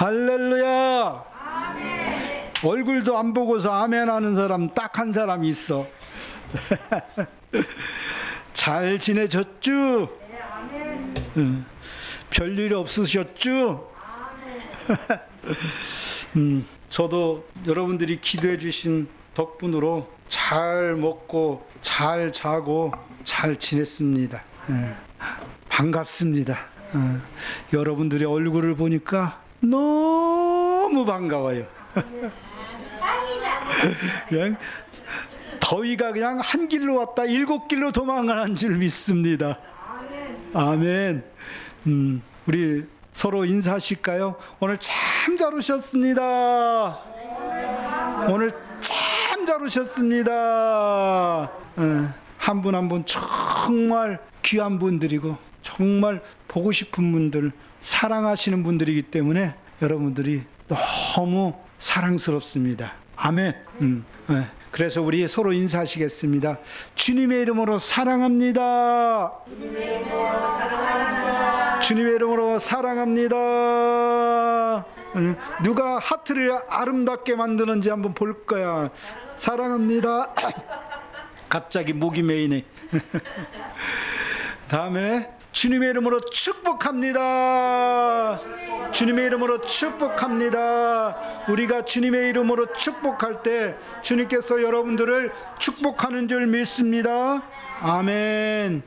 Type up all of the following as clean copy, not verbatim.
할렐루야. 아멘. 얼굴도 안 보고서 아멘 하는 사람 딱 한 사람 있어. 잘 지내셨죠? 네, 아멘. 별일 없으셨죠? 저도 여러분들이 기도해 주신 덕분으로 잘 먹고 잘 자고 잘 지냈습니다. 반갑습니다. 여러분들의 얼굴을 보니까 너무 반가워요. 그냥 더위가 그냥 한 길로 왔다 7길로 도망가는 줄 믿습니다. 아멘. 우리 서로 인사하실까요? 오늘 참 잘 오셨습니다. 오늘 참 잘 오셨습니다. 한 분 한 분 정말 귀한 분들이고 정말 보고 싶은 분들, 사랑하시는 분들이기 때문에 여러분들이 너무 사랑스럽습니다. 아멘. 그래서 우리 서로 인사하시겠습니다. 주님의 이름으로 사랑합니다. 주님의 이름으로 사랑합니다. 주님의 이름으로 사랑합니다. 누가 하트를 아름답게 만드는지 한번 볼 거야. 사랑합니다. 갑자기 목이 메이네. 다음에 주님의 이름으로 축복합니다. 주님의 이름으로 축복합니다. 우리가 주님의 이름으로 축복할 때 주님께서 여러분들을 축복하는 줄 믿습니다. 아멘.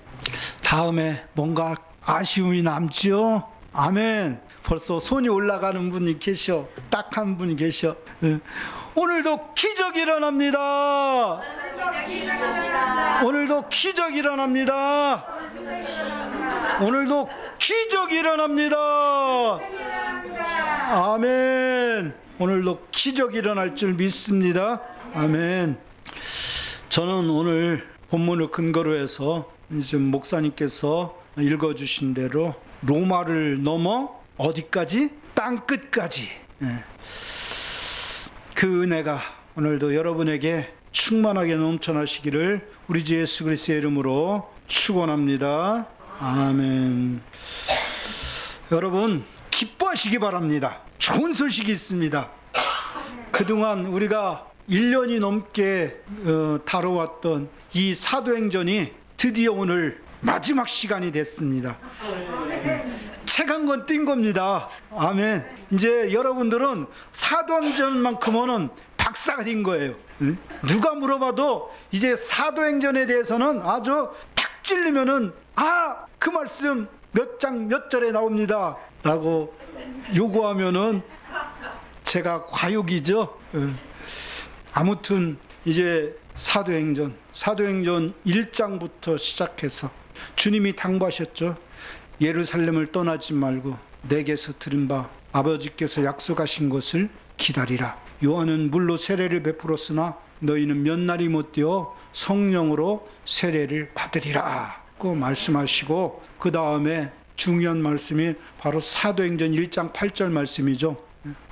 다음에 뭔가 아쉬움이 남지요? 아멘. 벌써 손이 올라가는 분이 계셔. 딱 한 분이 계셔. 오늘도 기적이 일어납니다. 오늘도 기적이 일어납니다. 오늘도 기적이 일어납니다. 아멘. 오늘도 기적이 일어날 줄 믿습니다. 아멘. 저는 오늘 본문을 근거로 해서 지금 목사님께서 읽어주신 대로 로마를 넘어 어디까지? 땅 끝까지. 그 은혜가 오늘도 여러분에게 충만하게 넘쳐나시기를 우리 주 예수 그리스도의 이름으로 축원합니다. 아멘. 여러분 기뻐하시기 바랍니다. 좋은 소식이 있습니다. 그동안 우리가 1년이 넘게 다뤄왔던 이 사도행전이 드디어 오늘 마지막 시간이 됐습니다. 책 한 권 띈 겁니다. 아멘. 이제 여러분들은 사도행전만큼은 박사가 된 거예요. 누가 물어봐도 이제 사도행전에 대해서는 아주 탁 찔리면은 그 말씀 몇 장 몇 절에 나옵니다 라고 요구하면은 제가 과욕이죠. 아무튼 이제 사도행전 1장부터 시작해서 주님이 당부하셨죠. 예루살렘을 떠나지 말고 내게서 들은 바 아버지께서 약속하신 것을 기다리라. 요한은 물로 세례를 베풀었으나 너희는 몇 날이 못되어 성령으로 세례를 받으리라 고 말씀하시고, 그 다음에 중요한 말씀이 바로 사도행전 1장 8절 말씀이죠.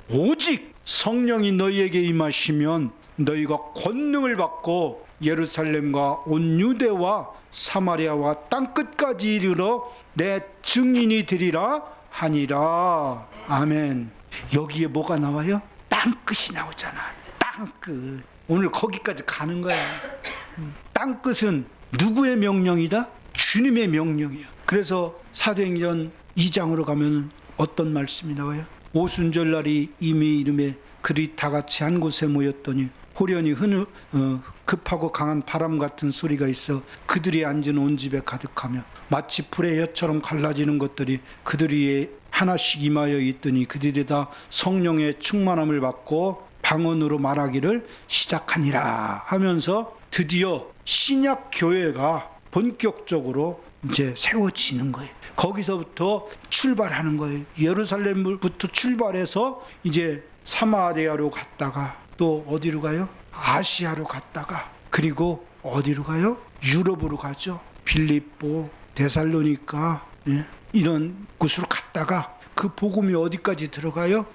오직 성령이 너희에게 임하시면 너희가 권능을 받고 예루살렘과 온 유대와 사마리아와 땅끝까지 이르러 내 증인이 되리라 하니라. 아멘. 여기에 뭐가 나와요? 땅끝이 나오잖아. 땅끝. 오늘 거기까지 가는 거야. 땅끝은 누구의 명령이다? 주님의 명령이야. 그래서 사도행전 2장으로 가면 어떤 말씀이 나와요? 오순절날이 이미 이름에 그리 다 같이 한 곳에 모였더니 호련히 급하고 강한 바람 같은 소리가 있어 그들이 앉은 온 집에 가득하며 마치 불의 혀처럼 갈라지는 것들이 그들 위에 하나씩 임하여 있더니 그들이 다 성령의 충만함을 받고 방언으로 말하기를 시작하니라 하면서 드디어 신약 교회가 본격적으로 이제 세워지는 거예요. 거기서부터 출발하는 거예요. 예루살렘부터 출발해서 이제 사마리아로 갔다가 또 어디로 가요? 아시아로 갔다가 그리고 어디로 가요? 유럽으로 가죠. 빌립보, 데살로니가 이런 곳으로 갔다가 그 복음이 어디까지 들어가요?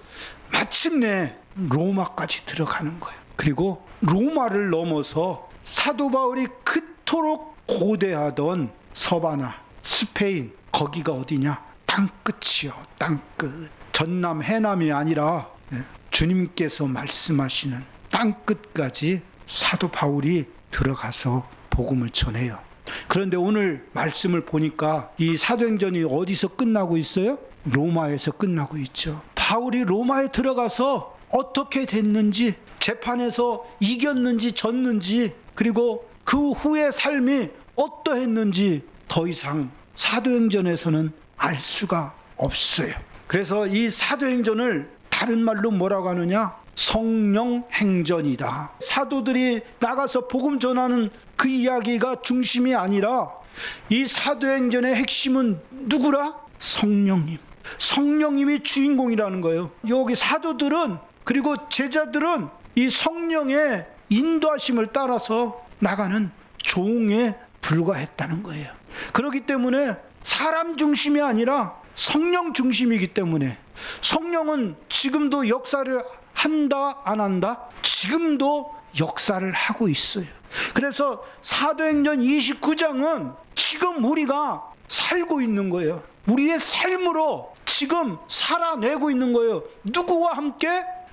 마침내 로마까지 들어가는 거예요. 그리고 로마를 넘어서 사도 바울이 그토록 고대하던 서바나, 스페인, 거기가 어디냐? 땅끝이요. 땅끝. 전남 해남이 아니라 주님께서 말씀하시는 땅끝까지 사도 바울이 들어가서 복음을 전해요. 그런데 오늘 말씀을 보니까 이 사도행전이 어디서 끝나고 있어요? 로마에서 끝나고 있죠. 바울이 로마에 들어가서 어떻게 됐는지, 재판에서 이겼는지 졌는지, 그리고 그 후의 삶이 어떠했는지 더 이상 사도행전에서는 알 수가 없어요. 그래서 이 사도행전을 다른 말로 뭐라고 하느냐? 성령 행전이다. 사도들이 나가서 복음 전하는 그 이야기가 중심이 아니라 이 사도행전의 핵심은 누구라? 성령님. 성령님이 주인공이라는 거예요. 여기 사도들은, 그리고 제자들은 이 성령의 인도하심을 따라서 나가는 종에 불과했다는 거예요. 그렇기 때문에 사람 중심이 아니라 성령 중심이기 때문에, 성령은 지금도 역사를 한다 안 한다? 지금도 역사를 하고 있어요. 그래서 사도행전 29장은 지금 우리가 살고 있는 거예요. 우리의 삶으로 지금 살아내고 있는 거예요. 누구와 함께?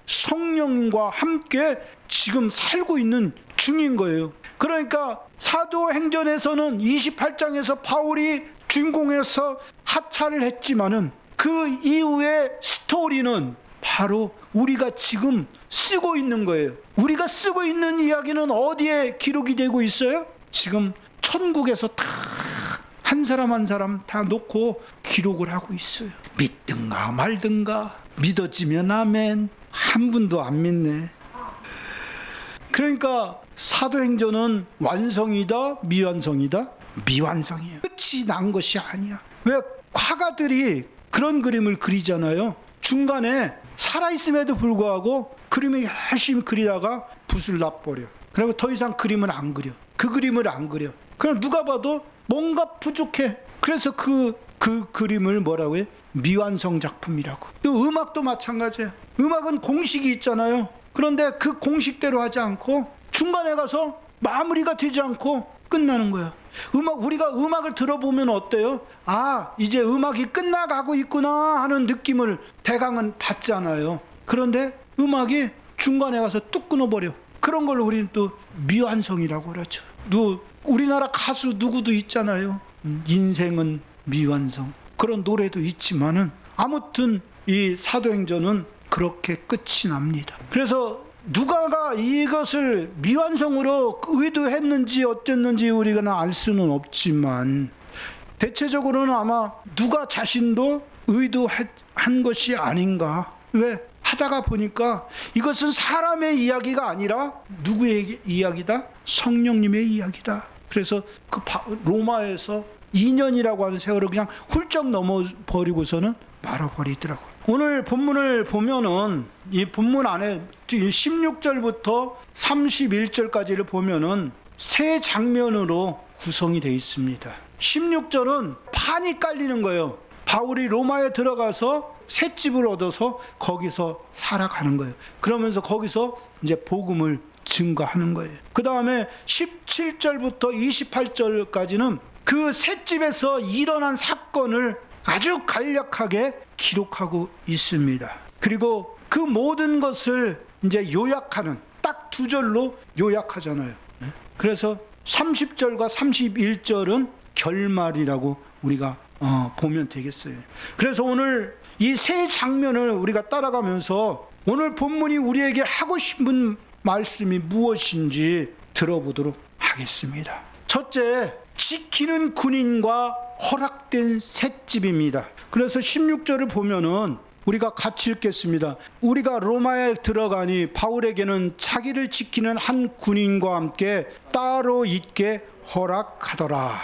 성령과 함께 지금 살고 있는 중인 거예요. 그러니까 사도행전에서는 28장에서 바울이 주인공에서 하차를 했지만은 그 이후의 스토리는 바로 우리가 지금 쓰고 있는 거예요. 우리가 쓰고 있는 이야기는 어디에 기록이 되고 있어요? 지금 천국에서 다 한 사람 한 사람 다 놓고 기록을 하고 있어요. 믿든가 말든가, 믿어지면 아멘. 한 분도 안 믿네. 그러니까 사도행전은 완성이다, 미완성이다? 미완성이에요. 끝이 난 것이 아니야. 왜 화가들이 그런 그림을 그리잖아요. 중간에 살아있음에도 불구하고 그림을 열심히 그리다가 붓을 놔버려. 그리고 더 이상 그림을 안 그려. 그 그림을 안 그려. 그럼 누가 봐도 뭔가 부족해. 그래서 그 그림을 뭐라고 해? 미완성 작품이라고. 또 음악도 마찬가지예요. 음악은 공식이 있잖아요. 그런데 그 공식대로 하지 않고 중간에 가서 마무리가 되지 않고 끝나는 거야. 우리가 음악을 들어보면 어때요? 아, 이제 음악이 끝나가고 있구나 하는 느낌을 대강은 받잖아요. 그런데 음악이 중간에 가서 뚝 끊어버려. 그런 걸 우리는 또 미완성이라고 그러죠. 우리나라 가수 누구도 있잖아요. 인생은 미완성. 그런 노래도 있지만은 아무튼 이 사도행전은 그렇게 끝이 납니다. 그래서 누가가 이것을 미완성으로 의도했는지 어땠는지 우리가 알 수는 없지만 대체적으로는 아마 누가 자신도 의도한 것이 아닌가. 왜? 하다가 보니까 이것은 사람의 이야기가 아니라 누구의 이야기다? 성령님의 이야기다. 그래서 그 로마에서 2년이라고 하는 세월을 그냥 훌쩍 넘어버리고서는 말아버리더라고요. 오늘 본문을 보면은 이 본문 안에 16절부터 31절까지를 보면은 세 장면으로 구성이 되어 있습니다. 16절은 판이 깔리는 거예요. 바울이 로마에 들어가서 셋집을 얻어서 거기서 살아가는 거예요. 그러면서 거기서 이제 복음을 증거하는 거예요. 그 다음에 17절부터 28절까지는 그 셋집에서 일어난 사건을 아주 간략하게 기록하고 있습니다. 그리고 그 모든 것을 이제 요약하는, 딱 두 절로 요약하잖아요. 그래서 30절과 31절은 결말이라고 우리가 보면 되겠어요. 그래서 오늘 이 세 장면을 우리가 따라가면서 오늘 본문이 우리에게 하고 싶은 말씀이 무엇인지 들어보도록 하겠습니다. 첫째, 지키는 군인과 허락된 셋집입니다. 그래서 16절을 보면은 우리가 같이 읽겠습니다. 우리가 로마에 들어가니 바울에게는 자기를 지키는 한 군인과 함께 따로 있게 허락하더라.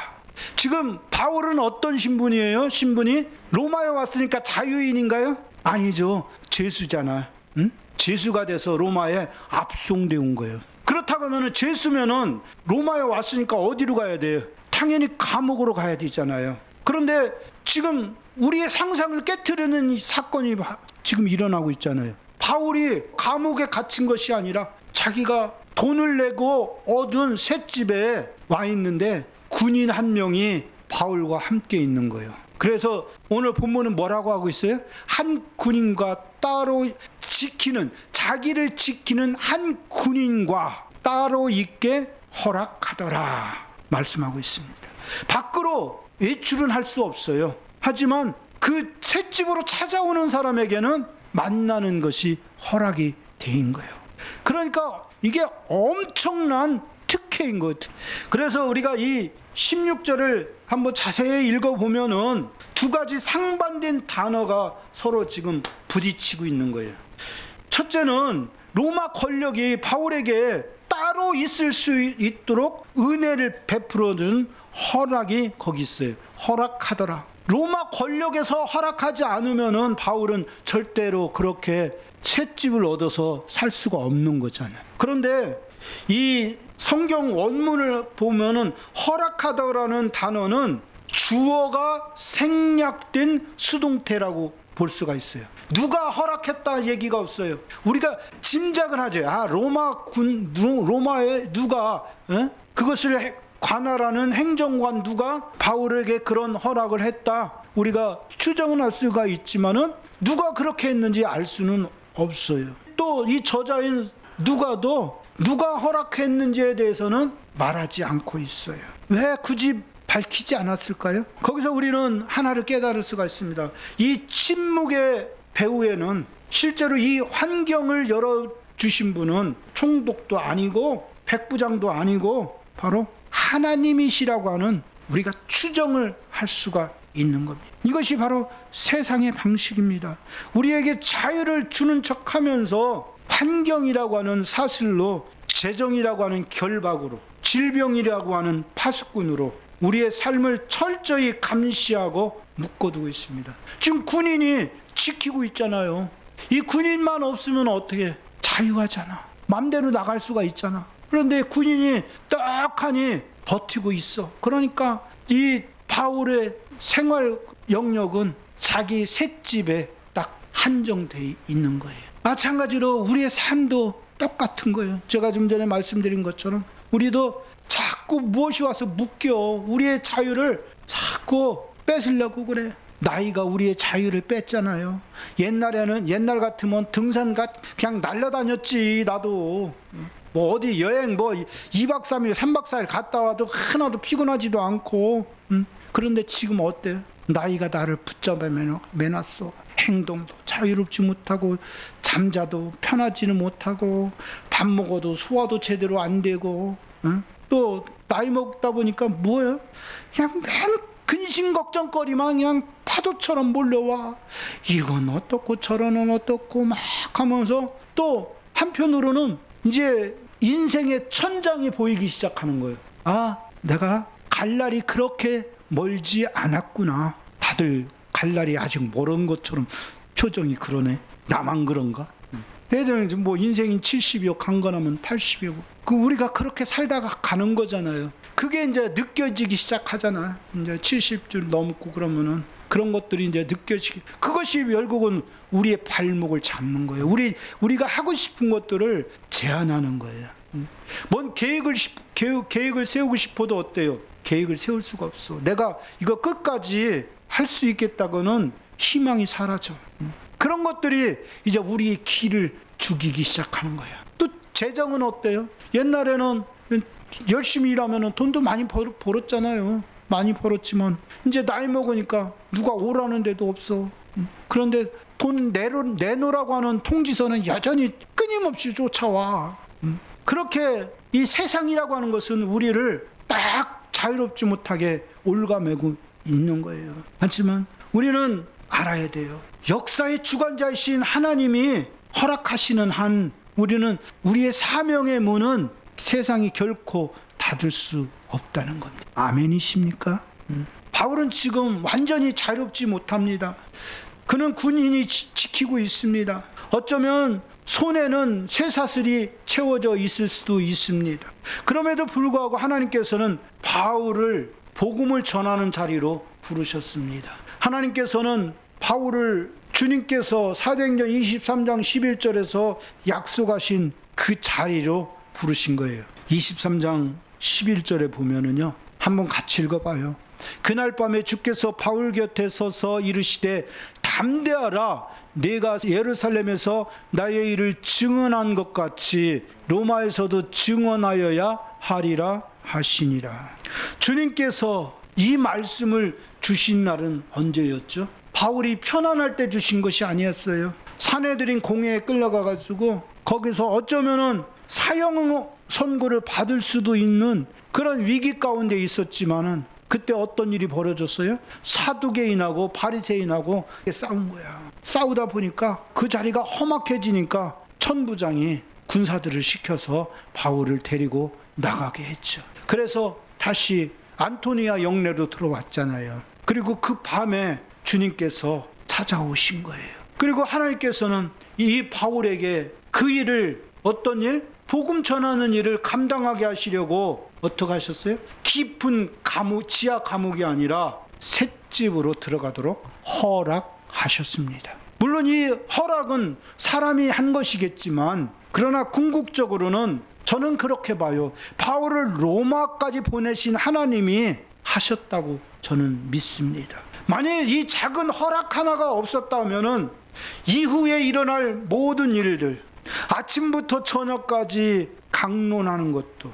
지금 바울은 어떤 신분이에요? 신분이 로마에 왔으니까 자유인인가요? 아니죠. 죄수잖아. 응? 죄수가 돼서 로마에 압송돼 온 거예요. 그렇다고 하면 죄수면은 로마에 왔으니까 어디로 가야 돼요? 당연히 감옥으로 가야 되잖아요. 그런데 지금 우리의 상상을 깨트리는 사건이 지금 일어나고 있잖아요. 바울이 감옥에 갇힌 것이 아니라 자기가 돈을 내고 얻은 셋집에 와 있는데 군인 한 명이 바울과 함께 있는 거예요. 그래서 오늘 본문은 뭐라고 하고 있어요? 한 군인과 따로 지키는, 자기를 지키는 한 군인과 따로 있게 허락하더라 말씀하고 있습니다. 밖으로 외출은 할 수 없어요. 하지만 그 셋집으로 찾아오는 사람에게는 만나는 것이 허락이 된 거예요. 그러니까 이게 엄청난 특혜인 거예요. 그래서 우리가 이 16절을 한번 자세히 읽어보면은 두 가지 상반된 단어가 서로 지금 부딪히고 있는 거예요. 첫째는 로마 권력이 바울에게 따로 있을 수 있도록 은혜를 베풀어준 허락이 거기 있어요. 허락하더라. 로마 권력에서 허락하지 않으면은 바울은 절대로 그렇게 셋집을 얻어서 살 수가 없는 거잖아요. 그런데 이 성경 원문을 보면은 허락하더라는 단어는 주어가 생략된 수동태라고 볼 수가 있어요. 누가 허락했다 얘기가 없어요. 우리가 짐작을 하죠. 아, 로마에 누가 그것을 관할하는 행정관 누가 바울에게 그런 허락을 했다. 우리가 추정은 할 수가 있지만은 누가 그렇게 했는지 알 수는 없어요. 또 이 저자인 누가도 누가 허락했는지에 대해서는 말하지 않고 있어요. 왜 굳이 밝히지 않았을까요? 거기서 우리는 하나를 깨달을 수가 있습니다. 이 침묵의 배후에는 실제로 이 환경을 열어주신 분은 총독도 아니고 백부장도 아니고 바로 하나님이시라고 하는 우리가 추정을 할 수가 있는 겁니다. 이것이 바로 세상의 방식입니다. 우리에게 자유를 주는 척하면서 환경이라고 하는 사슬로, 재정이라고 하는 결박으로, 질병이라고 하는 파수꾼으로 우리의 삶을 철저히 감시하고 묶어두고 있습니다. 지금 군인이 지키고 있잖아요. 이 군인만 없으면 어떻게 자유하잖아. 맘대로 나갈 수가 있잖아. 그런데 군인이 떡하니 버티고 있어. 그러니까 이 바울의 생활 영역은 자기 셋집에 딱 한정되어 있는 거예요. 마찬가지로 우리의 삶도 똑같은 거예요. 제가 좀 전에 말씀드린 것처럼 우리도 자꾸 무엇이 와서 묶여 우리의 자유를 자꾸 뺏으려고 그래. 나이가 우리의 자유를 뺐잖아요. 옛날 같으면 등산 그냥 날라다녔지. 나도 뭐 어디 여행 2박 3일 3박 4일 갔다 와도 하나도 피곤하지도 않고. 그런데 지금 어때요? 나이가 나를 붙잡아 매놨어. 행동도 자유롭지 못하고 잠자도 편하지는 못하고 밥 먹어도 소화도 제대로 안 되고 또 나이 먹다 보니까 뭐예요? 그냥 맨 근심 걱정거리만 그냥 파도처럼 몰려와. 이건 어떻고 저런은 어떻고 막 하면서 또 한편으로는 이제 인생의 천장이 보이기 시작하는 거예요. 아, 내가 갈 날이 그렇게 멀지 않았구나. 다들 갈 날이 아직 멀은 것처럼 표정이 그러네. 나만 그런가? 예전에 뭐 인생이 70이요, 강건하면 80이고. 그 우리가 그렇게 살다가 가는 거잖아요. 그게 이제 느껴지기 시작하잖아. 이제 70줄 넘고 그러면은 그런 것들이 이제 느껴지기. 그것이 결국은 우리의 발목을 잡는 거예요. 우리가 하고 싶은 것들을 제한하는 거예요. 뭔 계획을 세우고 싶어도 어때요? 계획을 세울 수가 없어. 내가 이거 끝까지 할 수 있겠다고는 희망이 사라져. 그런 것들이 이제 우리의 길을 죽이기 시작하는 거야. 또 재정은 어때요? 옛날에는 열심히 일하면 돈도 많이 벌었잖아요. 많이 벌었지만 이제 나이 먹으니까 누가 오라는 데도 없어. 그런데 돈 내놓으라고 하는 통지서는 여전히 끊임없이 쫓아와. 그렇게 이 세상이라고 하는 것은 우리를 딱 자유롭지 못하게 올가매고 있는 거예요. 하지만 우리는 알아야 돼요. 역사의 주관자이신 하나님이 허락하시는 한 우리는 우리의 사명의 문은 세상이 결코 닫을 수 없다는 겁니다. 아멘이십니까? 바울은 지금 완전히 자유롭지 못합니다. 그는 군인이 지키고 있습니다. 어쩌면 손에는 쇠사슬이 채워져 있을 수도 있습니다. 그럼에도 불구하고 하나님께서는 바울을 복음을 전하는 자리로 부르셨습니다. 하나님께서는 바울을 주님께서 사도행전 23장 11절에서 약속하신 그 자리로 부르신 거예요. 23장 11절에 보면은요. 한번 같이 읽어봐요. 그날 밤에 주께서 바울 곁에 서서 이르시되 담대하라, 네가 예루살렘에서 나의 일을 증언한 것 같이 로마에서도 증언하여야 하리라 하시니라. 주님께서 이 말씀을 주신 날은 언제였죠? 바울이 편안할 때 주신 것이 아니었어요. 사내들인 공회에 끌려가가지고 거기서 어쩌면은 사형 선고를 받을 수도 있는 그런 위기 가운데 있었지만은 그때 어떤 일이 벌어졌어요? 사두개인하고 바리새인하고 싸운 거야. 싸우다 보니까 그 자리가 험악해지니까 천부장이 군사들을 시켜서 바울을 데리고 나가게 했죠. 그래서 다시 안토니아 영내로 들어왔잖아요. 그리고 그 밤에 주님께서 찾아오신 거예요. 그리고 하나님께서는 이 바울에게 그 일을, 어떤 일? 복음 전하는 일을 감당하게 하시려고 어떻게 하셨어요? 깊은 감옥, 지하 감옥이 아니라 셋집으로 들어가도록 허락하셨습니다. 물론 이 허락은 사람이 한 것이겠지만, 그러나 궁극적으로는 저는 그렇게 봐요. 바울을 로마까지 보내신 하나님이 하셨다고 저는 믿습니다. 만일 이 작은 허락 하나가 없었다면은 이후에 일어날 모든 일들, 아침부터 저녁까지 강론하는 것도,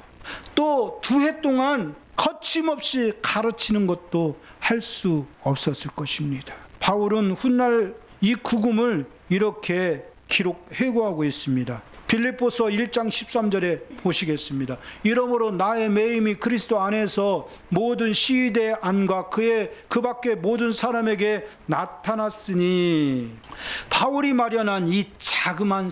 또 2해 동안 거침없이 가르치는 것도 할 수 없었을 것입니다. 바울은 훗날 이 구금을 이렇게 회고하고 있습니다. 빌립보서 1장 13절에 보시겠습니다. 이러므로 나의 매임이 그리스도 안에서 모든 시위대 안과 그 밖에 모든 사람에게 나타났으니, 바울이 마련한 이 자그만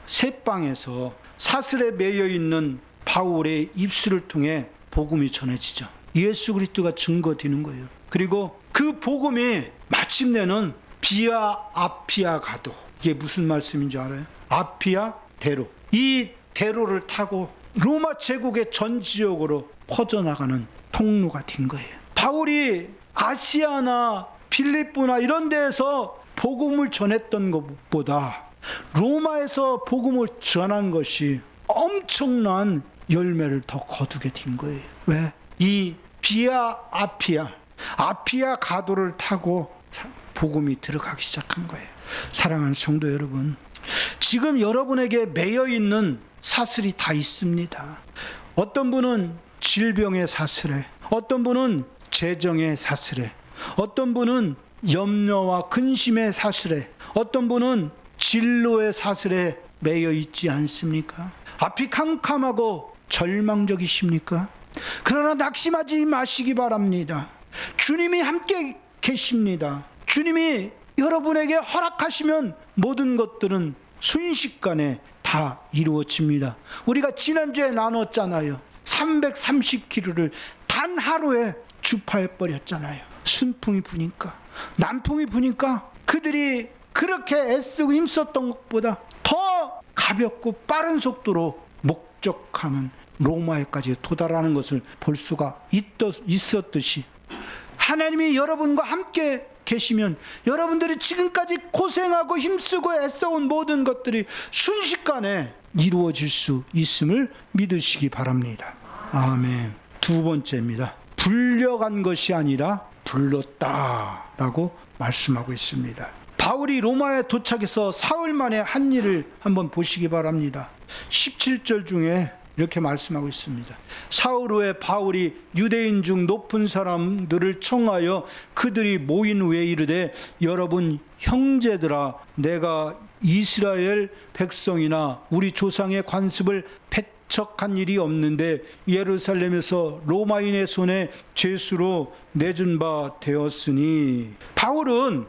셋방에서 사슬에 매여 있는 바울의 입술을 통해 복음이 전해지죠. 예수 그리스도가 증거되는 거예요. 그리고 그 복음이 마침내는 비아 아피아 가도, 이게 무슨 말씀인지 알아요? 아피아 대로, 이 대로를 타고 로마 제국의 전 지역으로 퍼져나가는 통로가 된 거예요. 바울이 아시아나 빌립보나 이런 데에서 복음을 전했던 것보다 로마에서 복음을 전한 것이 엄청난 열매를 더 거두게 된 거예요. 왜? 이 비아 아피아 가도를 타고 복음이 들어가기 시작한 거예요. 사랑하는 성도 여러분, 지금 여러분에게 매여 있는 사슬이 다 있습니다. 어떤 분은 질병의 사슬에, 어떤 분은 재정의 사슬에, 어떤 분은 염려와 근심의 사슬에, 어떤 분은 진로의 사슬에 매여 있지 않습니까? 앞이 캄캄하고 절망적이십니까? 그러나 낙심하지 마시기 바랍니다. 주님이 함께 계십니다. 주님이 여러분에게 허락하시면 모든 것들은 순식간에 다 이루어집니다. 우리가 지난주에 나눴잖아요. 330km를 단 하루에 주파해버렸잖아요. 순풍이 부니까, 남풍이 부니까 그들이 그렇게 애쓰고 힘썼던 것보다 더 가볍고 빠른 속도로 목적하는 로마에까지 도달하는 것을 볼 수가 있었듯이, 하나님이 여러분과 함께 계시면 여러분들이 지금까지 고생하고 힘쓰고 애써온 모든 것들이 순식간에 이루어질 수 있음을 믿으시기 바랍니다. 아멘. 2번째입니다. 불려간 것이 아니라 불렀다라고 말씀하고 있습니다. 바울이 로마에 도착해서 사흘 만에 한 일을 한번 보시기 바랍니다. 17절 중에 이렇게 말씀하고 있습니다. 사흘 후에 바울이 유대인 중 높은 사람들을 청하여 그들이 모인 후에 이르되, 여러분 형제들아, 내가 이스라엘 백성이나 우리 조상의 관습을 배척한 일이 없는데 예루살렘에서 로마인의 손에 죄수로 내준 바 되었으니. 바울은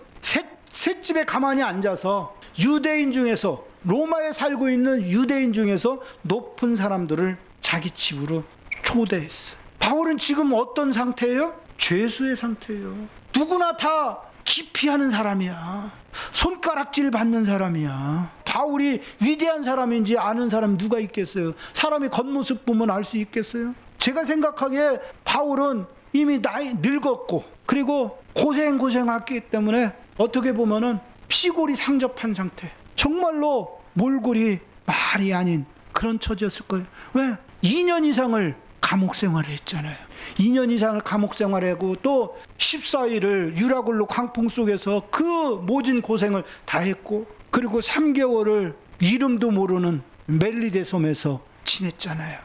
셋집에 가만히 앉아서 유대인 중에서, 로마에 살고 있는 유대인 중에서 높은 사람들을 자기 집으로 초대했어요. 바울은 지금 어떤 상태예요? 죄수의 상태예요. 누구나 다 기피하는 사람이야. 손가락질 받는 사람이야. 바울이 위대한 사람인지 아는 사람 누가 있겠어요? 사람이 겉모습 보면 알 수 있겠어요? 제가 생각하기에 바울은 이미 나이 늙었고, 그리고 고생했기 때문에 어떻게 보면은 피골이 상접한 상태, 정말로 몰골이 말이 아닌 그런 처지였을 거예요. 왜? 2년 이상을 감옥 생활을 했잖아요. 2년 이상을 감옥 생활하고 또 14일을 유라굴로 광풍 속에서 그 모진 고생을 다 했고, 그리고 3개월을 이름도 모르는 멜리데 섬에서 지냈잖아요.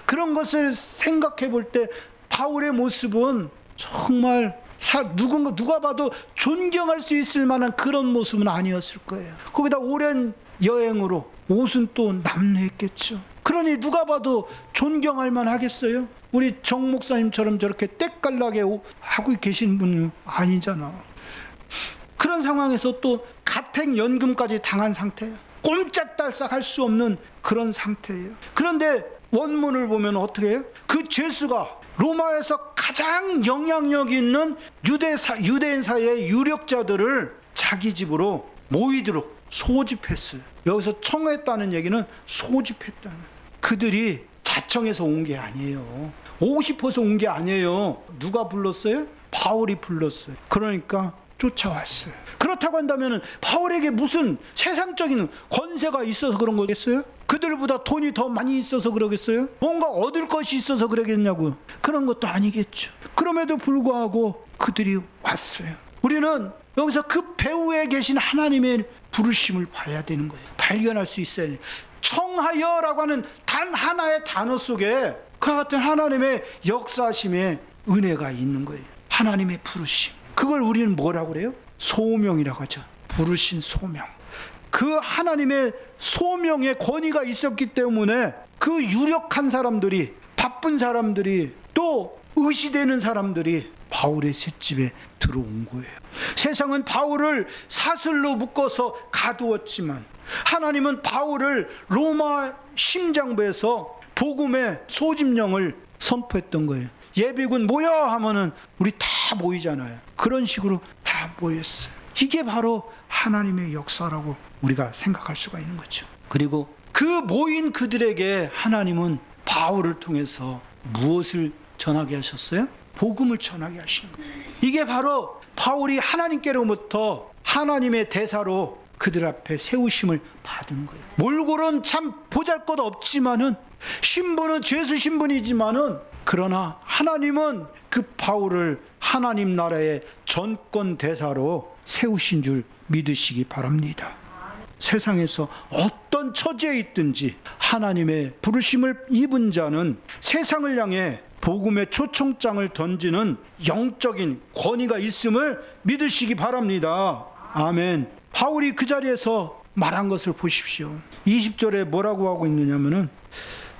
그런 것을 생각해 볼 때 바울의 모습은 정말 누가 봐도 존경할 수 있을 만한 그런 모습은 아니었을 거예요. 거기다 오랜 여행으로 옷은 또 남루했겠죠. 그러니 누가 봐도 존경할 만하겠어요? 우리 정 목사님처럼 저렇게 때깔나게 하고 계신 분은 아니잖아. 그런 상황에서 또 가택연금까지 당한 상태예요. 꼼짝달싹 할 수 없는 그런 상태예요. 그런데 원문을 보면 어떻게 해요? 그 죄수가 로마에서 가장 영향력 있는 유대인 사이의 유력자들을 자기 집으로 모이도록 소집했어요. 여기서 청했다는 얘기는 소집했다는, 그들이 자청해서 온 게 아니에요. 오고 싶어서 온 게 아니에요. 누가 불렀어요? 바울이 불렀어요. 그러니까 쫓아왔어요. 그렇다고 한다면 바울에게 무슨 세상적인 권세가 있어서 그런 거겠어요? 그들보다 돈이 더 많이 있어서 그러겠어요? 뭔가 얻을 것이 있어서 그러겠냐고요? 그런 것도 아니겠죠. 그럼에도 불구하고 그들이 왔어요. 우리는 여기서 그 배후에 계신 하나님의 부르심을 봐야 되는 거예요. 발견할 수 있어야 돼요. 청하여라고 하는 단 하나의 단어 속에 그와 같은 하나님의 역사심의 은혜가 있는 거예요. 하나님의 부르심. 그걸 우리는 뭐라고 그래요? 소명이라고 하죠. 부르신 소명. 그 하나님의 소명의 권위가 있었기 때문에 그 유력한 사람들이, 바쁜 사람들이, 또 의시되는 사람들이 바울의 셋집에 들어온 거예요. 세상은 바울을 사슬로 묶어서 가두었지만 하나님은 바울을 로마 심장부에서 복음의 소집령을 선포했던 거예요. 예비군 모여 하면은 우리 다 모이잖아요. 그런 식으로 다 모였어요. 이게 바로 하나님의 역사라고 우리가 생각할 수가 있는 거죠. 그리고 그 모인 그들에게 하나님은 바울을 통해서 무엇을 전하게 하셨어요? 복음을 전하게 하시는 거예요. 이게 바로 바울이 하나님께로부터 하나님의 대사로 그들 앞에 세우심을 받은 거예요. 몰골은 참 보잘것없지만은, 신분은 죄수 신분이지만은, 그러나 하나님은 그 바울을 하나님 나라의 전권 대사로 세우신 줄 믿으시기 바랍니다. 세상에서 어떤 처지에 있든지 하나님의 부르심을 입은 자는 세상을 향해 복음의 초청장을 던지는 영적인 권위가 있음을 믿으시기 바랍니다. 아멘. 바울이 그 자리에서 말한 것을 보십시오. 20절에 뭐라고 하고 있느냐면은,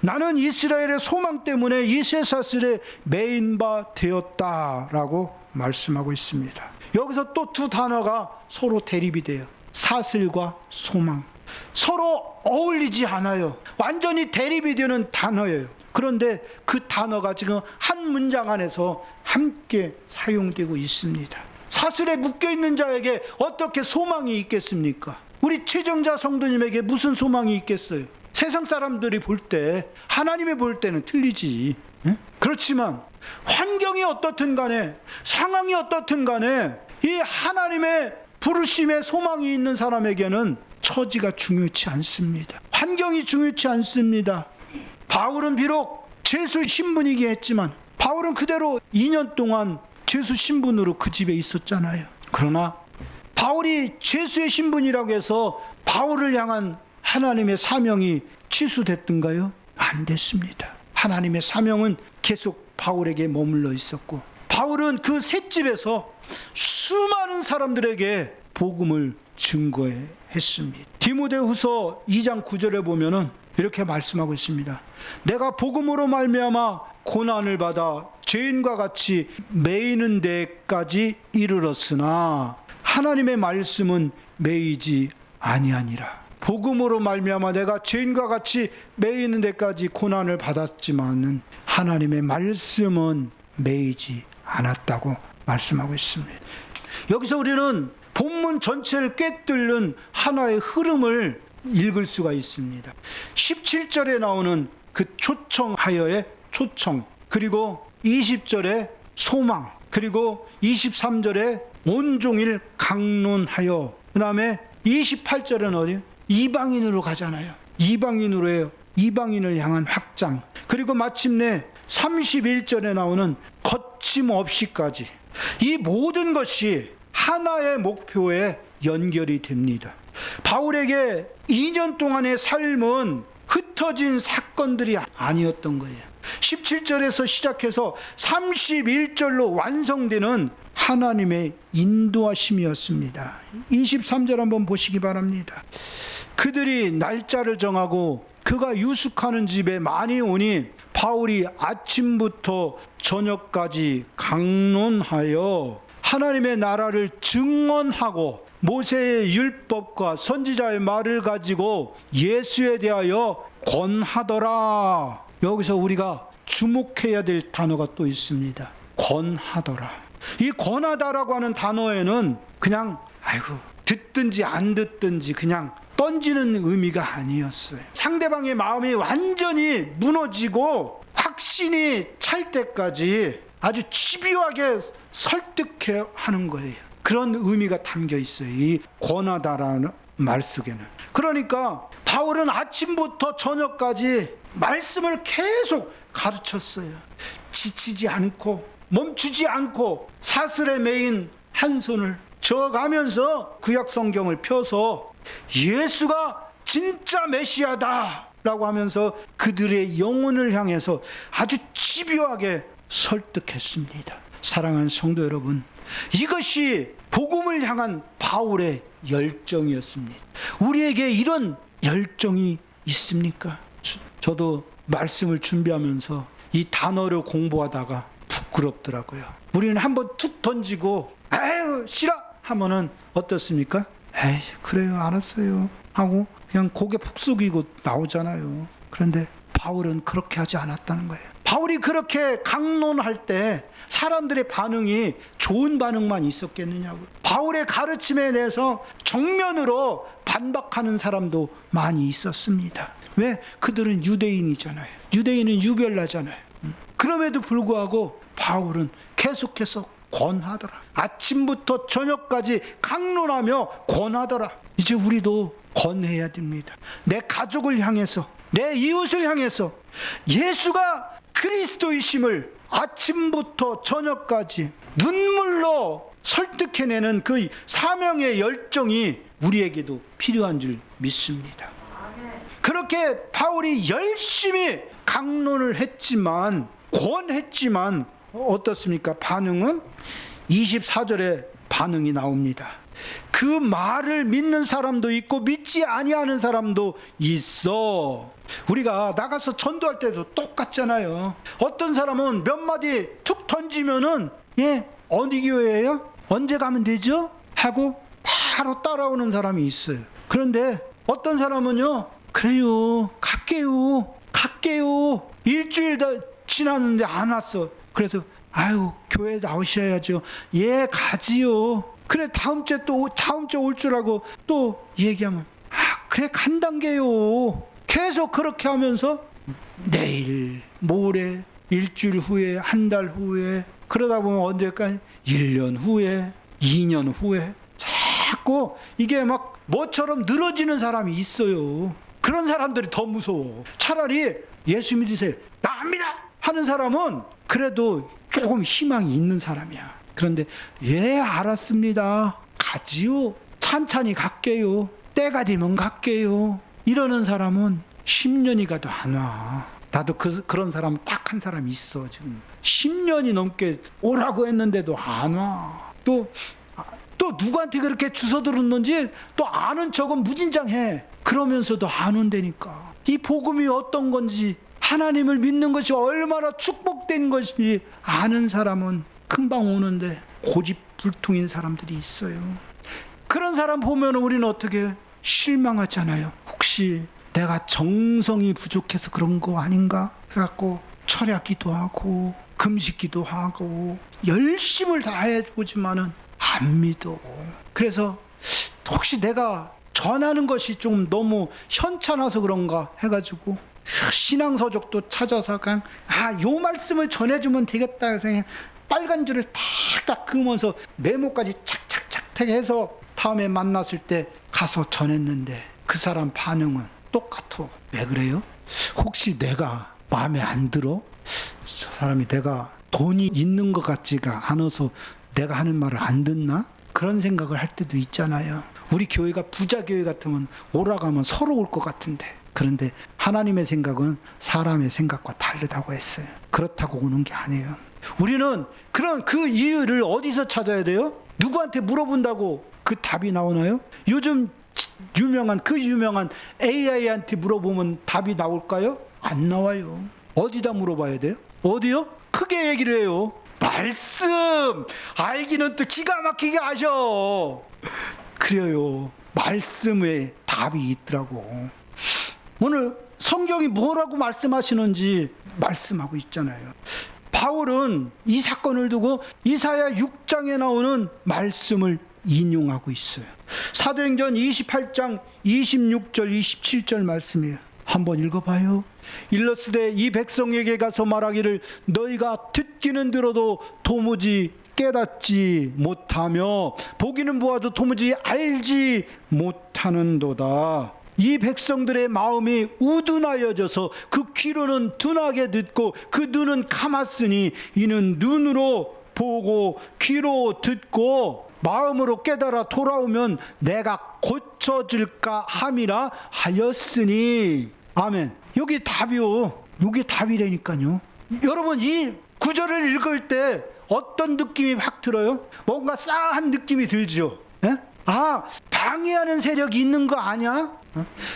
나는 이스라엘의 소망 때문에 이 쇠사슬에 매인 바 되었다라고 말씀하고 있습니다. 여기서 또 두 단어가 서로 대립이 돼요. 사슬과 소망. 서로 어울리지 않아요. 완전히 대립이 되는 단어예요. 그런데 그 단어가 지금 한 문장 안에서 함께 사용되고 있습니다. 사슬에 묶여있는 자에게 어떻게 소망이 있겠습니까? 우리 최정자 성도님에게 무슨 소망이 있겠어요? 세상 사람들이 볼 때, 하나님이 볼 때는 틀리지. 응? 그렇지만 환경이 어떻든 간에, 상황이 어떻든 간에 이 하나님의 부르심의 소망이 있는 사람에게는 처지가 중요치 않습니다. 환경이 중요치 않습니다. 바울은 비록 죄수 신분이긴 했지만 바울은 그대로 2년 동안 죄수 신분으로 그 집에 있었잖아요. 그러나 바울이 죄수의 신분이라고 해서 바울을 향한 하나님의 사명이 취소됐던가요? 안 됐습니다. 하나님의 사명은 계속 바울에게 머물러 있었고, 바울은 그 셋집에서 수많은 사람들에게 복음을 증거했습니다. 디모데후서 2장 9절에 보면은 이렇게 말씀하고 있습니다. 내가 복음으로 말미암아 고난을 받아 죄인과 같이 매이는 데까지 이르렀으나 하나님의 말씀은 매이지 아니하니라. 복음으로 말미암아 내가 죄인과 같이 매이는 데까지 고난을 받았지만은 하나님의 말씀은 매이지 않았다고 말씀하고 있습니다. 여기서 우리는 본문 전체를 꿰뚫는 하나의 흐름을 읽을 수가 있습니다. 17절에 나오는 그 초청하여의 초청, 그리고 20절에 소망, 그리고 23절에 온종일 강론하여, 그 다음에 28절은 어디요? 이방인으로 가잖아요. 이방인으로 해요. 이방인을 향한 확장. 그리고 마침내 31절에 나오는 거침없이까지, 이 모든 것이 하나의 목표에 연결이 됩니다. 바울에게 2년 동안의 삶은 흩어진 사건들이 아니었던 거예요. 17절에서 시작해서 31절로 완성되는 하나님의 인도하심이었습니다. 23절 한번 보시기 바랍니다. 그들이 날짜를 정하고 그가 유숙하는 집에 많이 오니 바울이 아침부터 저녁까지 강론하여 하나님의 나라를 증언하고 모세의 율법과 선지자의 말을 가지고 예수에 대하여 권하더라. 여기서 우리가 주목해야 될 단어가 또 있습니다. 권하더라. 이 권하다라고 하는 단어에는 그냥 듣든지 안 듣든지 그냥 던지는 의미가 아니었어요. 상대방의 마음이 완전히 무너지고 확신이 찰 때까지 아주 집요하게 설득해 하는 거예요. 그런 의미가 담겨 있어요. 이 권하다라는 말 속에는. 그러니까 바울은 아침부터 저녁까지 말씀을 계속 가르쳤어요. 지치지 않고 멈추지 않고 사슬에 매인 한 손을 저어가면서 구약 성경을 펴서 예수가 진짜 메시아다라고 하면서 그들의 영혼을 향해서 아주 집요하게 설득했습니다. 사랑하는 성도 여러분, 이것이 복음을 향한 바울의 열정이었습니다. 우리에게 이런 열정이 있습니까? 저도 말씀을 준비하면서 이 단어를 공부하다가 부끄럽더라고요. 우리는 한번 툭 던지고 에휴 싫어 하면은 어떻습니까? 에이 그래요 알았어요 하고 그냥 고개 푹 숙이고 나오잖아요. 그런데 바울은 그렇게 하지 않았다는 거예요. 바울이 그렇게 강론할 때 사람들의 반응이 좋은 반응만 있었겠느냐고. 바울의 가르침에 대해서 정면으로 반박하는 사람도 많이 있었습니다. 왜? 그들은 유대인이잖아요. 유대인은 유별나잖아요. 그럼에도 불구하고 바울은 계속해서 권하더라. 아침부터 저녁까지 강론하며 권하더라. 이제 우리도 권해야 됩니다. 내 가족을 향해서, 내 이웃을 향해서 예수가 그리스도이심을 아침부터 저녁까지 눈물로 설득해내는 그 사명의 열정이 우리에게도 필요한 줄 믿습니다. 그렇게 바울이 열심히 강론을 했지만, 권했지만 어떻습니까? 반응은 24절에 반응이 나옵니다. 그 말을 믿는 사람도 있고 믿지 아니하는 사람도 있어. 우리가 나가서 전도할 때도 똑같잖아요. 어떤 사람은 몇 마디 툭 던지면은 어디 교회예요? 언제 가면 되죠? 하고 바로 따라오는 사람이 있어요. 그런데 어떤 사람은요, 그래요, 갈게요. 일주일 다 지났는데 안 왔어. 그래서 교회 나오셔야죠. 예, 가지요. 그래 다음 주에 올 줄 알고 또 얘기하면 그래 간단게요. 계속 그렇게 하면서 내일, 모레, 일주일 후에, 한 달 후에, 그러다 보면 언제까지 1년 후에, 2년 후에 자꾸 이게 막 뭐처럼 늘어지는 사람이 있어요. 그런 사람들이 더 무서워. 차라리 예수 믿으세요, 나갑니다 하는 사람은 그래도 조금 희망이 있는 사람이야. 그런데 예 알았습니다, 가지요, 찬찬히 갈게요, 때가 되면 갈게요 이러는 사람은 10년이 가도 안 와. 나도 그런 사람 딱 한 사람 있어. 지금 10년이 넘게 오라고 했는데도 안 와. 또 누구한테 그렇게 주워 들었는지 또 아는 척은 무진장해. 그러면서도 안 온다니까. 이 복음이 어떤 건지, 하나님을 믿는 것이 얼마나 축복된 것인지 아는 사람은 금방 오는데 고집불통인 사람들이 있어요. 그런 사람 보면 우리는 어떻게 실망하잖아요. 혹시 내가 정성이 부족해서 그런 거 아닌가 해갖고 철야기도 하고 금식기도 하고 열심을 다해 보지만은 안 믿어. 그래서 혹시 내가 전하는 것이 좀 너무 현찮아서 그런가 해가지고 신앙서적도 찾아서 그냥 요 말씀을 전해주면 되겠다 해서 그냥 빨간 줄을 탁탁 그으면서 메모까지 착착착 해서 다음에 만났을 때 가서 전했는데 그 사람 반응은 똑같아. 왜 그래요? 혹시 내가 마음에 안 들어? 저 사람이 내가 돈이 있는 것 같지가 않아서 내가 하는 말을 안 듣나? 그런 생각을 할 때도 있잖아요. 우리 교회가 부자 교회 같으면 오라가면 서로 올 것 같은데, 그런데 하나님의 생각은 사람의 생각과 다르다고 했어요. 그렇다고 오는 게 아니에요. 우리는 그런 그 이유를 어디서 찾아야 돼요? 누구한테 물어본다고 그 답이 나오나요? 요즘 유명한 AI한테 물어보면 답이 나올까요? 안 나와요. 어디다 물어봐야 돼요? 어디요? 크게 얘기를 해요. 말씀! 알기는 또 기가 막히게 아셔. 그래요. 말씀에 답이 있더라고. 오늘 성경이 뭐라고 말씀하시는지 말씀하고 있잖아요. 바울은 이 사건을 두고 이사야 6장에 나오는 말씀을 인용하고 있어요. 사도행전 28장 26절 27절 말씀이에요. 한번 읽어봐요. 일러스되 이 백성에게 가서 말하기를 너희가 듣기는 들어도 도무지 깨닫지 못하며 보기는 보아도 도무지 알지 못하는도다. 이 백성들의 마음이 우둔하여져서 그 귀로는 둔하게 듣고 그 눈은 감았으니 이는 눈으로 보고 귀로 듣고 마음으로 깨달아 돌아오면 내가 고쳐줄까 함이라 하였으니. 아멘. 여기 답이요. 여기 답이라니까요. 여러분 이 구절을 읽을 때 어떤 느낌이 확 들어요? 뭔가 싸한 느낌이 들죠. 예? 아, 방해하는 세력이 있는 거 아니야?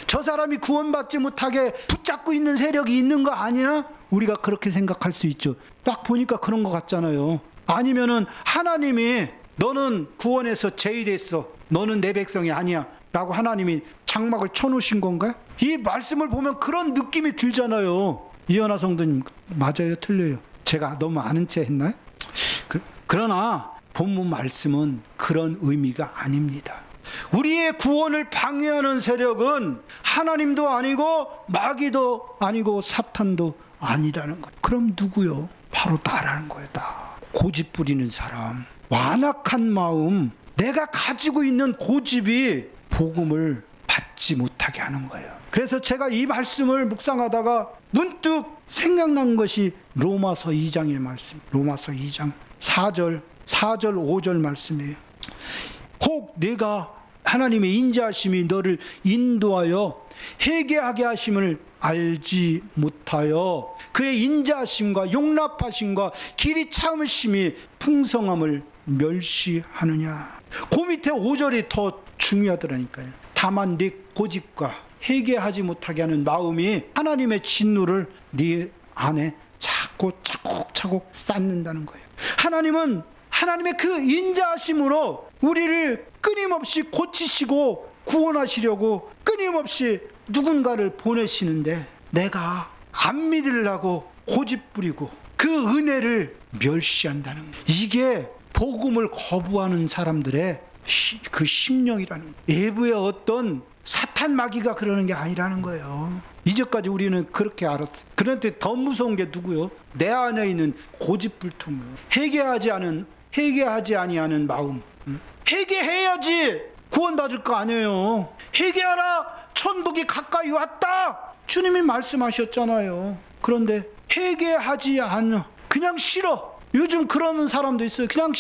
저 사람이 구원받지 못하게 붙잡고 있는 세력이 있는 거 아니야? 우리가 그렇게 생각할 수 있죠. 딱 보니까 그런 것 같잖아요. 아니면은 하나님이 너는 구원에서 제의됐어. 너는 내 백성이 아니야. 라고 하나님이 장막을 쳐놓으신 건가? 이 말씀을 보면 그런 느낌이 들잖아요. 이현아 성도님 맞아요? 틀려요? 제가 너무 아는 체 했나요? 그러나 본문 말씀은 그런 의미가 아닙니다. 우리의 구원을 방해하는 세력은 하나님도 아니고 마귀도 아니고 사탄도 아니라는 것. 그럼 누구요? 바로 나라는 거예요. 나. 고집 부리는 사람, 완악한 마음, 내가 가지고 있는 고집이 복음을 받지 못하게 하는 거예요. 그래서 제가 이 말씀을 묵상하다가 문득 생각난 것이 로마서 2장의 말씀. 로마서 2장 4절 5절 말씀이에요. 혹 내가 하나님의 인자하심이 너를 인도하여 회개하게 하심을 알지 못하여 그의 인자하심과 용납하심과 길이 참으심이 풍성함을 멸시하느냐. 그 밑에 5절이 더 중요하더라니까요. 다만 네 고집과 회개하지 못하게 하는 마음이 하나님의 진노를 네 안에 자꾸 차곡차곡 쌓는다는 거예요. 하나님은 하나님의 그 인자하심으로 우리를 끊임없이 고치시고 구원하시려고 끊임없이 누군가를 보내시는데 내가 안 믿으려고 고집 부리고 그 은혜를 멸시한다는 거예요. 이게 복음을 거부하는 사람들의 그 심령이라는 거예요. 외부의 어떤 사탄 마귀가 그러는 게 아니라는 거예요. 이제까지 우리는 그렇게 알았어. 그런데 더 무서운 게 누구요? 내 안에 있는 고집불통이요. 회개하지 아니하는 마음. 회개해야지 구원받을 거 아니에요. 회개하라, 천국이 가까이 왔다. 주님이 말씀하셨잖아요. 그런데 회개하지 않아. 그냥 싫어. 요즘 그러는 사람도 있어요. 그냥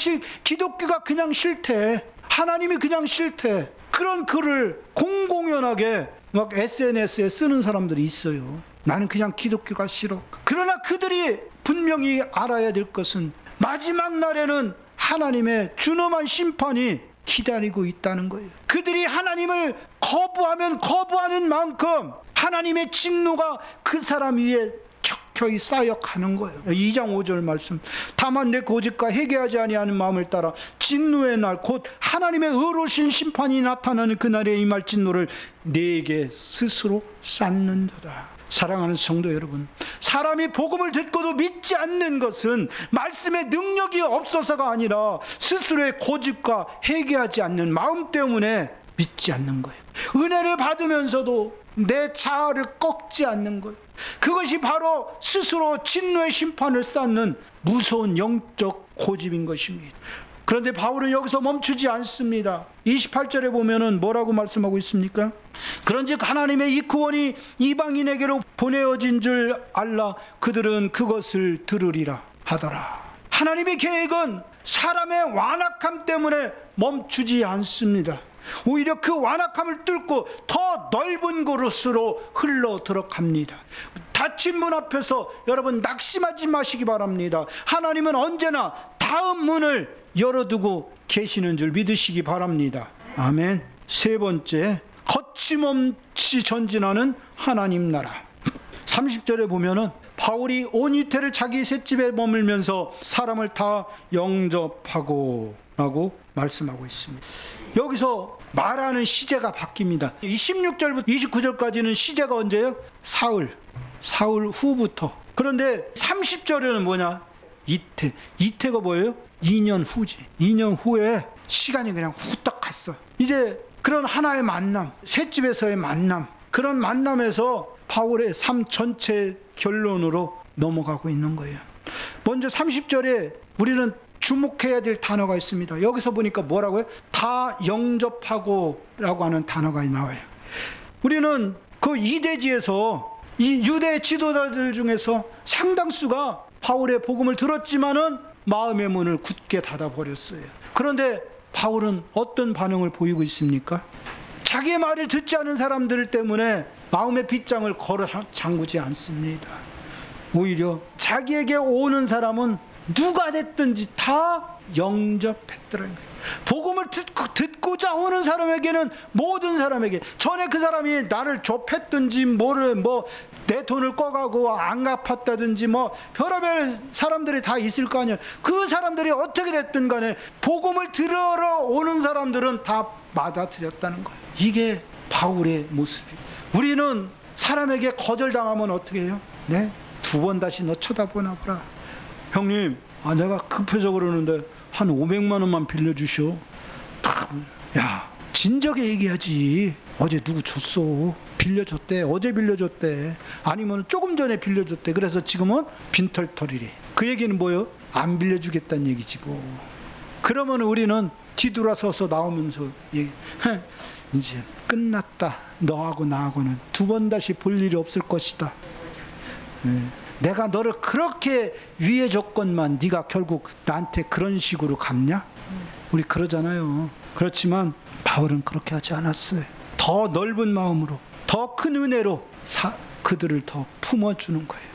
기독교가 그냥 싫대. 하나님이 그냥 싫대. 그런 글을 공공연하게 막 SNS에 쓰는 사람들이 있어요. 나는 그냥 기독교가 싫어. 그러나 그들이 분명히 알아야 될 것은 마지막 날에는 하나님의 준엄한 심판이 기다리고 있다는 거예요. 그들이 하나님을 거부하면 거부하는 만큼 하나님의 진노가 그 사람 위에 켜켜이 쌓여가는 거예요. 2장 5절 말씀. 다만 내 고집과 회개하지 아니하는 마음을 따라 진노의 날 곧 하나님의 의로우신 심판이 나타나는 그날에 임할 진노를 내게 스스로 쌓는도다. 사랑하는 성도 여러분, 사람이 복음을 듣고도 믿지 않는 것은 말씀의 능력이 없어서가 아니라 스스로의 고집과 회개하지 않는 마음 때문에 믿지 않는 거예요. 은혜를 받으면서도 내 자아를 꺾지 않는 거예요. 그것이 바로 스스로 진노의 심판을 쌓는 무서운 영적 고집인 것입니다. 그런데 바울은 여기서 멈추지 않습니다. 28절에 보면은 뭐라고 말씀하고 있습니까? 그런즉 하나님의 이 구원이 이방인에게로 보내어진 줄 알라 그들은 그것을 들으리라 하더라. 하나님의 계획은 사람의 완악함 때문에 멈추지 않습니다. 오히려 그 완악함을 뚫고 더 넓은 곳으로 흘러 들어갑니다. 닫힌 문 앞에서 여러분 낙심하지 마시기 바랍니다. 하나님은 언제나 다음 문을 열어두고 계시는 줄 믿으시기 바랍니다. 아멘. 세 번째, 거침없이 전진하는 하나님 나라. 30절에 보면은 바울이 온 이태를 자기 셋집에 머물면서 사람을 다 영접하고 라고 말씀하고 있습니다. 여기서 말하는 시제가 바뀝니다. 26절부터 29절까지는 시제가 언제예요? 사울 후부터. 그런데 30절에는 뭐냐? 이태가 뭐예요? 2년 후지. 2년 후에 시간이 그냥 후딱 갔어. 이제 그런 하나의 만남, 셋집에서의 만남, 그런 만남에서 바울의 삶 전체 결론으로 넘어가고 있는 거예요. 먼저 30절에 우리는 주목해야 될 단어가 있습니다. 여기서 보니까 뭐라고요? 다 영접하고 라고 하는 단어가 나와요. 우리는 그 이대지에서 이 유대 지도자들 중에서 상당수가 바울의 복음을 들었지만은 마음의 문을 굳게 닫아버렸어요. 그런데 바울은 어떤 반응을 보이고 있습니까? 자기의 말을 듣지 않은 사람들 때문에 마음의 빗장을 걸어 잠그지 않습니다. 오히려 자기에게 오는 사람은 누가 됐든지 다 영접했더라는 거예요. 복음을 듣고자 오는 사람에게는 모든 사람에게 전에 그 사람이 나를 좁혔든지 내 돈을 꺼가고 안 갚았다든지 별의별 사람들이 다 있을 거 아니에요. 그 사람들이 어떻게 됐든 간에 복음을 들으러 오는 사람들은 다 받아들였다는 거예요. 이게 바울의 모습이에요. 우리는 사람에게 거절당하면 어떻게 해요? 네? 2번 다시 너 쳐다보나 보라. 형님, 내가 급해서 그러는데 한 500만 원만 빌려주시오. 야, 진작에 얘기하지. 어제 누구 줬어? 빌려줬대. 어제 빌려줬대. 아니면 조금 전에 빌려줬대. 그래서 지금은 빈털터리래. 그 얘기는 뭐예요? 안 빌려주겠다는 얘기지 뭐. 그러면 우리는 뒤돌아서서 나오면서 이제 끝났다. 너하고 나하고는 2번 다시 볼 일이 없을 것이다. 내가 너를 그렇게 위해줬건만 네가 결국 나한테 그런 식으로 갚냐? 우리 그러잖아요. 그렇지만 바울은 그렇게 하지 않았어요. 더 넓은 마음으로, 더 큰 은혜로 그들을 더 품어주는 거예요.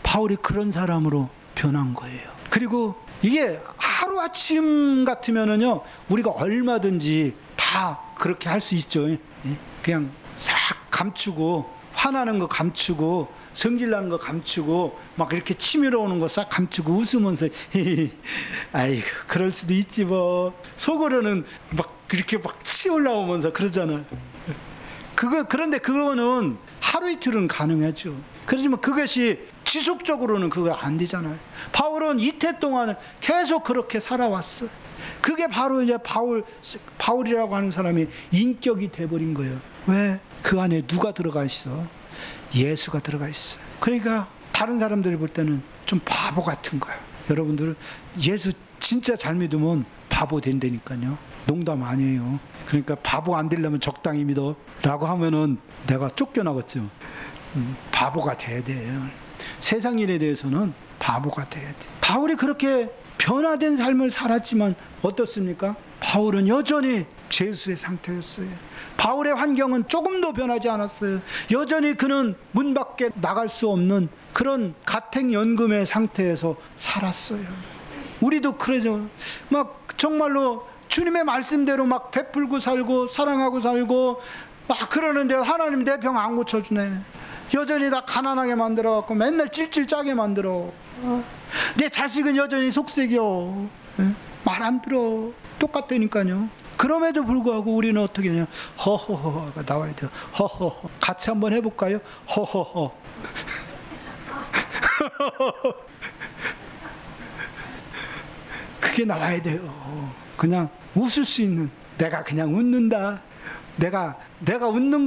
바울이 그런 사람으로 변한 거예요. 그리고 이게 하루아침 같으면은요, 우리가 얼마든지 다 그렇게 할 수 있죠. 그냥 싹 감추고, 화나는 거 감추고, 성질나는 거 감추고, 막 이렇게 치밀어 오는 거 싹 감추고 웃으면서 아이고 그럴 수도 있지 뭐. 속으로는 막 이렇게 막 치 올라오면서 그러잖아요. 그런데 그거는 하루 이틀은 가능하죠. 그렇지만 그것이 지속적으로는 그거 안 되잖아요. 바울은 이태 동안 계속 그렇게 살아왔어요. 그게 바로 이제 바울이라고 하는 사람이 인격이 돼버린 거예요. 왜? 그 안에 누가 들어가 있어? 예수가 들어가 있어요. 그러니까 다른 사람들이 볼 때는 좀 바보 같은 거야. 여러분들 예수 진짜 잘 믿으면 바보 된다니까요. 농담 아니에요. 그러니까 바보 안 되려면 적당히 믿어 라고 하면은 내가 쫓겨나겠죠. 바보가 돼야 돼요. 세상 일에 대해서는 바보가 돼야 돼. 바울이 그렇게 변화된 삶을 살았지만 어떻습니까? 바울은 여전히 죄수의 상태였어요. 바울의 환경은 조금도 변하지 않았어요. 여전히 그는 문 밖에 나갈 수 없는 그런 가택연금의 상태에서 살았어요. 우리도 그러죠. 막 정말로 주님의 말씀대로 막 베풀고 살고 사랑하고 살고 막 그러는데 하나님 내 병 안 고쳐주네. 여전히 다 가난하게 만들어갖고 맨날 찔찔 짜게 만들어. 내 자식은 여전히 속색이요. 말 안 들어. 똑같다니까요. 그럼에도 불구하고 우리는 어떻게 되냐? 허허허가 나와야 돼요. 허허허. 같이 한번 해볼까요? 허허허. 그게 나와야 돼요. 그냥 웃을 수 있는, 내가 그냥 웃는다. 내가 웃는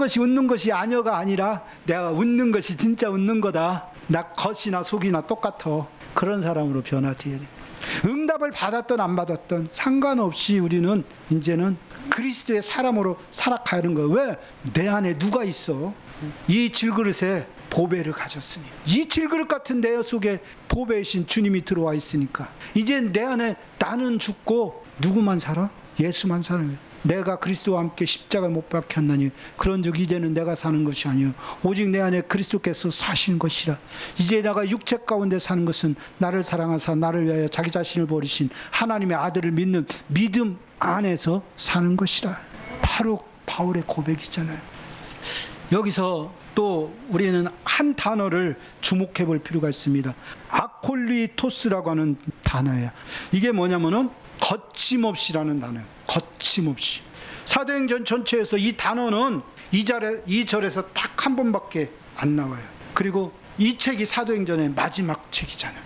것이 아니어가 아니라 내가 웃는 것이 진짜 웃는 거다. 나 겉이나 속이나 똑같아. 그런 사람으로 변화돼야 돼. 응답을 받았든 안 받았든 상관없이 우리는 이제는 그리스도의 사람으로 살아가는 거예요. 왜? 내 안에 누가 있어? 이 질그릇에 보배를 가졌으니, 이 질그릇 같은 내 속에 보배이신 주님이 들어와 있으니까 이제 내 안에 나는 죽고 누구만 살아? 예수만 사는 거예요. 내가 그리스도와 함께 십자가 못 박혔나니 그런즉 이제는 내가 사는 것이 아니요 오직 내 안에 그리스도께서 사시는 것이라. 이제 내가 육체 가운데 사는 것은 나를 사랑하사 나를 위하여 자기 자신을 버리신 하나님의 아들을 믿는 믿음 안에서 사는 것이라. 바로 바울의 고백이잖아요. 여기서 또 우리는 한 단어를 주목해 볼 필요가 있습니다. 아콜리토스라고 하는 단어예요. 이게 뭐냐면은 거침없이라는 단어예요. 거침없이. 사도행전 전체에서 이 단어는 2절에서 딱 한 번밖에 안 나와요. 그리고 이 책이 사도행전의 마지막 책이잖아요.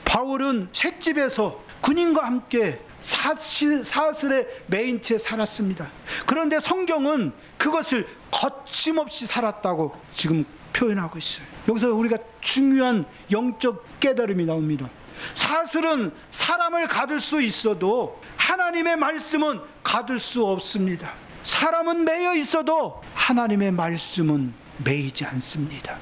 바울은 셋집에서 군인과 함께 사슬에 매인 채 살았습니다. 그런데 성경은 그것을 거침없이 살았다고 지금 표현하고 있어요. 여기서 우리가 중요한 영적 깨달음이 나옵니다. 사슬은 사람을 가둘 수 있어도 하나님의 말씀은 가둘 수 없습니다. 사람은 매여 있어도 하나님의 말씀은 매이지 않습니다.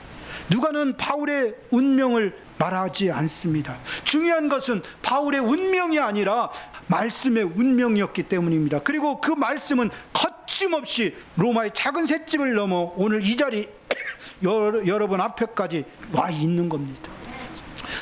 누가는 바울의 운명을 말하지 않습니다. 중요한 것은 바울의 운명이 아니라 말씀의 운명이었기 때문입니다. 그리고 그 말씀은 거침없이 로마의 작은 셋집을 넘어 오늘 이 자리 여러분 앞에까지 와 있는 겁니다.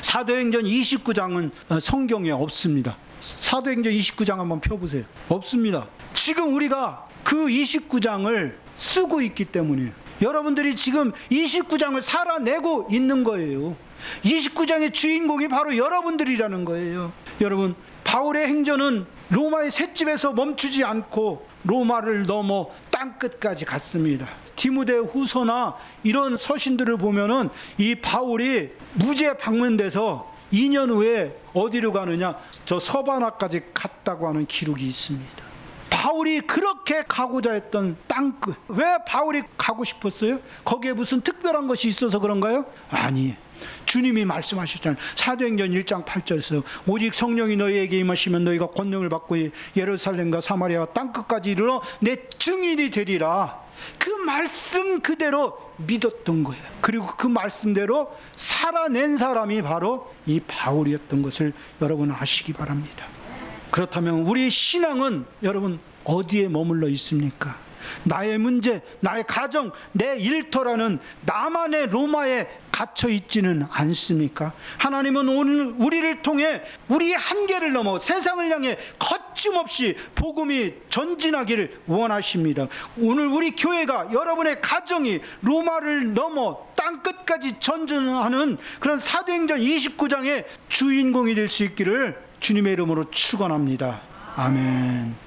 사도행전 29장은 성경에 없습니다. 사도행전 29장 한번 펴보세요. 없습니다. 지금 우리가 그 29장을 쓰고 있기 때문이에요. 여러분들이 지금 29장을 살아내고 있는 거예요. 29장의 주인공이 바로 여러분들이라는 거예요. 여러분, 바울의 행전은 로마의 셋집에서 멈추지 않고 로마를 넘어 땅끝까지 갔습니다. 디모데 후서나 이런 서신들을 보면은 이 바울이 무제 방문돼서 2년 후에 어디로 가느냐, 저 서바나까지 갔다고 하는 기록이 있습니다. 바울이 그렇게 가고자 했던 땅끝. 왜 바울이 가고 싶었어요? 거기에 무슨 특별한 것이 있어서 그런가요? 아니, 주님이 말씀하셨잖아요. 사도행전 1장 8절에서 오직 성령이 너희에게 임하시면 너희가 권능을 받고 예루살렘과 사마리아와 땅끝까지 이르러 내 증인이 되리라. 그 말씀 그대로 믿었던 거예요. 그리고 그 말씀대로 살아낸 사람이 바로 이 바울이었던 것을 여러분 아시기 바랍니다. 그렇다면 우리 신앙은 여러분 어디에 머물러 있습니까? 나의 문제, 나의 가정, 내 일터라는 나만의 로마에 갇혀 있지는 않습니까? 하나님은 오늘 우리를 통해 우리의 한계를 넘어 세상을 향해 거침없이 복음이 전진하기를 원하십니다. 오늘 우리 교회가, 여러분의 가정이 로마를 넘어 땅끝까지 전진하는 그런 사도행전 29장의 주인공이 될 수 있기를 주님의 이름으로 축원합니다. 아멘.